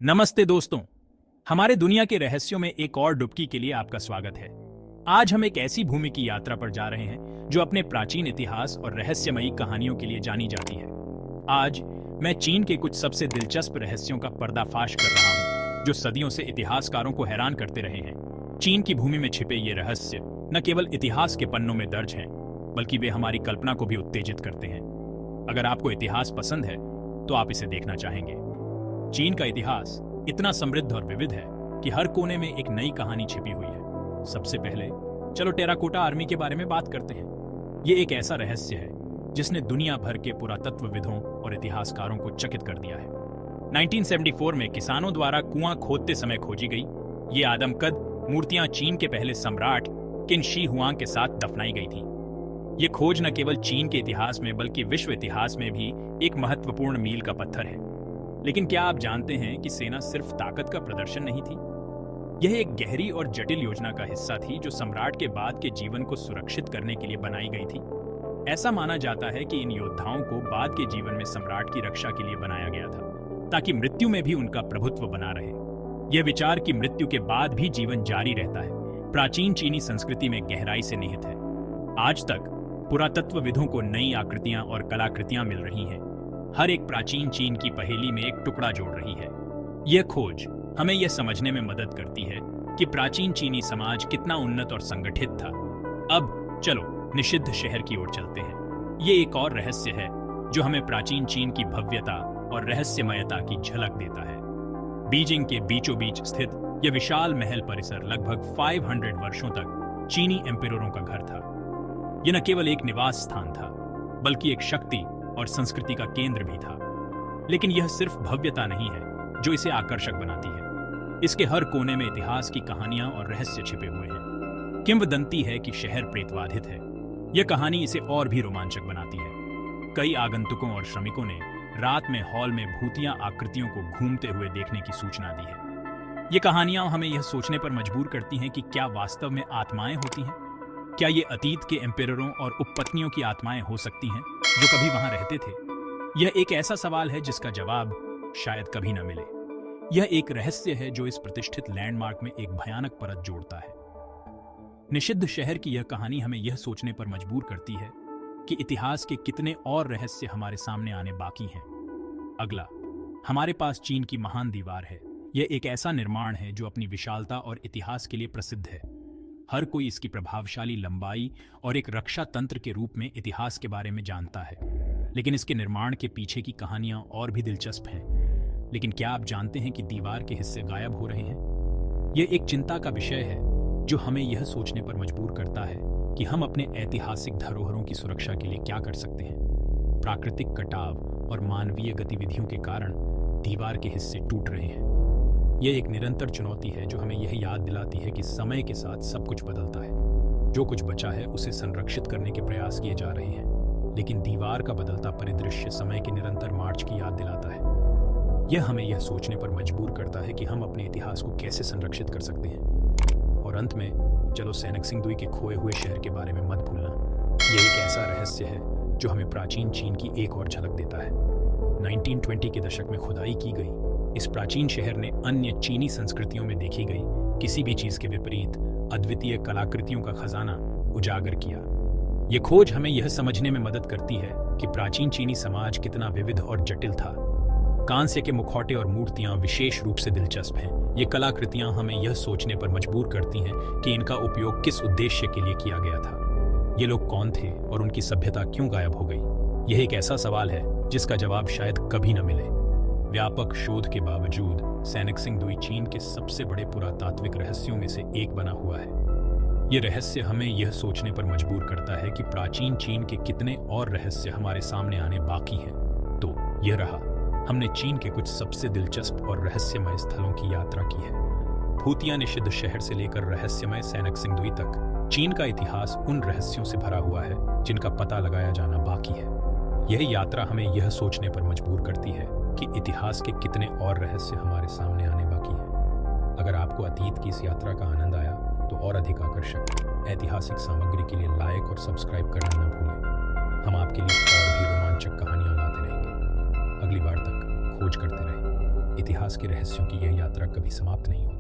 नमस्ते दोस्तों, हमारे दुनिया के रहस्यों में एक और डुबकी के लिए आपका स्वागत है। आज हम एक ऐसी भूमि की यात्रा पर जा रहे हैं जो अपने प्राचीन इतिहास और रहस्यमयी कहानियों के लिए जानी जाती है। आज मैं चीन के कुछ सबसे दिलचस्प रहस्यों का पर्दाफाश कर रहा हूं, जो सदियों से इतिहासकारों को हैरान करते रहे हैं। चीन की भूमि में छिपे ये रहस्य न केवल इतिहास के पन्नों में दर्ज हैं, बल्कि वे हमारी कल्पना को भी उत्तेजित करते हैं। अगर आपको इतिहास पसंद है तो आप इसे देखना चाहेंगे। चीन का इतिहास इतना समृद्ध और विविध है कि हर कोने में एक नई कहानी छिपी हुई है। सबसे पहले चलो टेराकोटा आर्मी के बारे में बात करते हैं। ये एक ऐसा रहस्य है जिसने दुनिया भर के पुरातत्वविदों और इतिहासकारों को चकित कर दिया है। 1974 में किसानों द्वारा कुआं खोदते समय खोजी गई ये आदमकद मूर्तियां चीन के पहले सम्राट किन शी हुआंग के साथ दफनाई गई थी। ये खोज न केवल चीन के इतिहास में बल्कि विश्व इतिहास में भी एक महत्वपूर्ण मील का पत्थर है। लेकिन क्या आप जानते हैं कि सेना सिर्फ ताकत का प्रदर्शन नहीं थी? यह एक गहरी और जटिल योजना का हिस्सा थी जो सम्राट के बाद के जीवन को सुरक्षित करने के लिए बनाई गई थी। ऐसा माना जाता है कि इन योद्धाओं को बाद के जीवन में सम्राट की रक्षा के लिए बनाया गया था, ताकि मृत्यु में भी उनका प्रभुत्व बना रहे। यह विचार कि मृत्यु के बाद भी जीवन जारी रहता है, प्राचीन चीनी संस्कृति में गहराई से निहित है। आज तक पुरातत्वविदों को नई आकृतियां और कलाकृतियां मिल रही हैं, हर एक प्राचीन चीन की पहेली में एक टुकड़ा जोड़ रही है। यह खोज हमें यह समझने में मदद करती है कि प्राचीन चीनी समाज कितना उन्नत और संगठित था। अब चलो निषिद्ध शहर की ओर चलते हैं। ये एक और रहस्य है जो हमें प्राचीन चीन की भव्यता और रहस्यमयता की झलक देता है। बीजिंग के बीचों बीच स्थित यह विशाल महल परिसर लगभग 500 वर्षों तक चीनी एम्पियरों का घर था। यह न केवल एक निवास स्थान था, बल्कि एक शक्ति और संस्कृति का केंद्र भी था। लेकिन यह सिर्फ भव्यता नहीं है जो इसे आकर्षक बनाती है। इसके हर कोने में इतिहास की कहानियां और रहस्य छिपे हुए हैं। किंवदंती है कि शहर प्रेतबाधित है। यह कहानी इसे और भी रोमांचक बनाती है। कई आगंतुकों और श्रमिकों ने रात में हॉल में भूतिया आकृतियों को घूमते हुए देखने की सूचना दी है। ये कहानियां हमें यह सोचने पर मजबूर करती हैं कि क्या वास्तव में आत्माएं होती हैं? क्या ये अतीत के एम्पियरों और उपपत्नियों की आत्माएं हो सकती हैं जो कभी वहां रहते थे? यह एक ऐसा सवाल है जिसका जवाब शायद कभी न मिले। यह एक रहस्य है जो इस प्रतिष्ठित लैंडमार्क में एक भयानक परत जोड़ता है। निषिद्ध शहर की यह कहानी हमें यह सोचने पर मजबूर करती है कि इतिहास के कितने और रहस्य हमारे सामने आने बाकी हैं। अगला, हमारे पास चीन की महान दीवार है। यह एक ऐसा निर्माण है जो अपनी विशालता और इतिहास के लिए प्रसिद्ध है। हर कोई इसकी प्रभावशाली लंबाई और एक रक्षा तंत्र के रूप में इतिहास के बारे में जानता है। लेकिन इसके निर्माण के पीछे की कहानियां और भी दिलचस्प हैं। लेकिन क्या आप जानते हैं कि दीवार के हिस्से गायब हो रहे हैं? यह एक चिंता का विषय है जो हमें यह सोचने पर मजबूर करता है कि हम अपने ऐतिहासिक धरोहरों की सुरक्षा के लिए क्या कर सकते हैं। प्राकृतिक कटाव और मानवीय गतिविधियों के कारण दीवार के हिस्से टूट रहे हैं। यह एक निरंतर चुनौती है जो हमें यह याद दिलाती है कि समय के साथ सब कुछ बदलता है। जो कुछ बचा है उसे संरक्षित करने के प्रयास किए जा रहे हैं, लेकिन दीवार का बदलता परिदृश्य समय के निरंतर मार्च की याद दिलाता है। यह हमें यह सोचने पर मजबूर करता है कि हम अपने इतिहास को कैसे संरक्षित कर सकते हैं। और अंत में चलो सैनक्सिंगदुई के खोए हुए शहर के बारे में मत भूलना। यह एक ऐसा रहस्य है जो हमें प्राचीन चीन की एक और झलक देता है। 1920 के दशक में खुदाई की गई इस प्राचीन शहर ने अन्य चीनी संस्कृतियों में देखी गई किसी भी चीज के विपरीत अद्वितीय कलाकृतियों का खजाना उजागर किया। यह खोज हमें यह समझने में मदद करती है कि प्राचीन चीनी समाज कितना विविध और जटिल था। कांस्य के मुखौटे और मूर्तियां विशेष रूप से दिलचस्प हैं। ये कलाकृतियां हमें यह सोचने पर मजबूर करती हैं कि इनका उपयोग किस उद्देश्य के लिए किया गया था। ये लोग कौन थे और उनकी सभ्यता क्यों गायब हो गई? यह एक ऐसा सवाल है जिसका जवाब शायद कभी न मिले। व्यापक शोध के बावजूद सैनक्सिंगदुई चीन के सबसे बड़े पुरातात्विक रहस्यों में से एक बना हुआ है। यह रहस्य हमें यह सोचने पर मजबूर करता है कि प्राचीन चीन के कितने और रहस्य हमारे सामने आने बाकी हैं। तो यह रहा, हमने चीन के कुछ सबसे दिलचस्प और रहस्यमय स्थलों की यात्रा की है। भूतिया निषिद्ध शहर से लेकर रहस्यमय सैनक्सिंगदुई तक चीन का इतिहास उन रहस्यों से भरा हुआ है जिनका पता लगाया जाना बाकी है। यह यात्रा हमें यह सोचने पर मजबूर करती है कि इतिहास के कितने और रहस्य हमारे सामने आने बाकी हैं। अगर आपको अतीत की इस यात्रा का आनंद आया तो और अधिक आकर्षक ऐतिहासिक सामग्री के लिए लाइक और सब्सक्राइब करना न भूलें। हम आपके लिए और भी रोमांचक कहानियां लाते रहेंगे। अगली बार तक खोज करते रहें। इतिहास के रहस्यों की यह यात्रा कभी समाप्त नहीं होती।